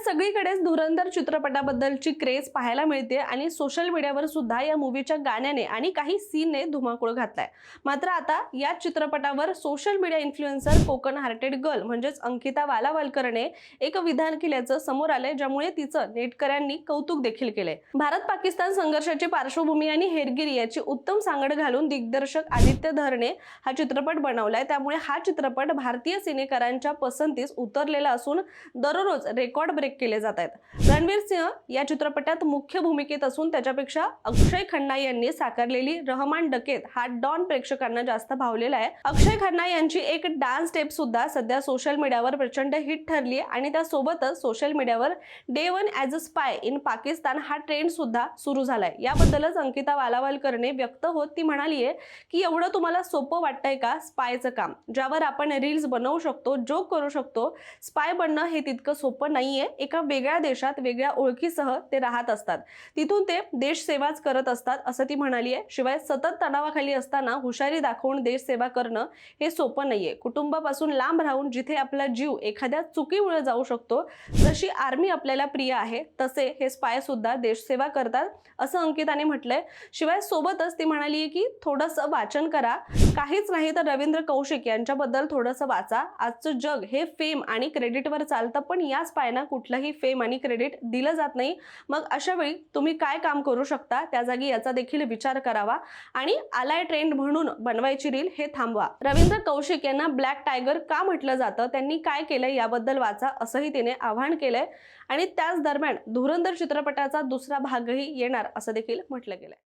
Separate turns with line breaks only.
सगळीकडेच धुरंधर चित्रपटाबद्दलची क्रेज पाहायला मिळते आणि सोशल मीडियावर सुद्धा या मूवीच्या गाण्याने आणि काही सीनने धुमाकूळ घातलाय। मात्र आता या चित्रपटावर social media influencer Konkan hearted girl म्हणजेच अंकिता वालावलकरने एक विधान केल्याचं समोर आलंय, ज्यामुळे तिचं नेटकऱ्यांनी कौतुक देखील केलंय। भारत पाकिस्तान संघर्षाची पार्श्वभूमी आणि हेरगिरी याची उत्तम सांगड घालून दिग्दर्शक आदित्य धरने हा चित्रपट बनवलाय। त्यामुळे हा चित्रपट भारतीय सिनेकरांच्या पसंतीस उतरलेला असून दररोज रेकॉर्ड ब्रेक केले जात आहेत। रणवीर सिंह या चित्रपटात मुख्य भूमिकेत असून त्याच्यापेक्षा अक्षय खन्ना यांनी साकारलेली रहमान डकेत हा डॉन प्रेक्षकांना जास्त भावलेला आहे। अक्षय खन्ना यांची एक डान्स स्टेप सुद्धा सध्या सोशल मीडियावर प्रचंड हिट ठरली आहे आणि त्यासोबतच सोशल मीडियावर day one as a spy in Pakistan हा ट्रेंड सुद्धा सुरू झालाय। याबद्दलच अंकिता वालावलकरने व्यक्त होत ती म्हणाली आहे की एवढं तुम्हाला सोपं वाटतंय का स्पायचं काम, ज्यावर आपण रील्स बनवू शकतो, जोक करू शकतो। स्पाय बनणं हे तितकं सोपं नाहीये। एका वेगळ्या देशात वेगळ्या ओळखीसह ते राहत असतात, तिथून ते देश सेवाच करत असतात असं ती म्हणाली आहे। शिवाय सतत तणावाखाली असताना हुशारी दाखवून देश सेवा करणं हे सोपं नाहीये। कुटुंबापासून लांब राहून जिथे आपला जीव एखाद्या चुकीमुळे जाऊ शकतो, जशी आर्मी आपल्याला प्रिय आहे तसे हे स्पाय सुद्धा देशसेवा करतात असं अंकिताने म्हटलंय। शिवाय सोबतच ती म्हणाली आहे की थोडंसं वाचन करा, काहीच नाही तर रवींद्र कौशिक यांच्याबद्दल थोडंसं वाचा। आजचं जग हे फेम आणि क्रेडिटवर चालतं, पण या स्पायना कुठलंही फेम आणि क्रेडिट दिलं जात नाही। मग अशा वेळी तुम्ही काय काम करू शकता, त्या जागी याचा देखील विचार करावा आणि आलाय ट्रेंड म्हणून बनवायची रील हे थांबवा। रवींद्र कौशिक यांना ब्लॅक टायगर का म्हटलं जातं, त्यांनी काय केलंय याबद्दल वाचा असंही तिने आवाहन केलंय आणि त्याच दरम्यान धुरंधर चित्रपटाचा दुसरा भागही येणार असं देखील म्हटलं गेलंय।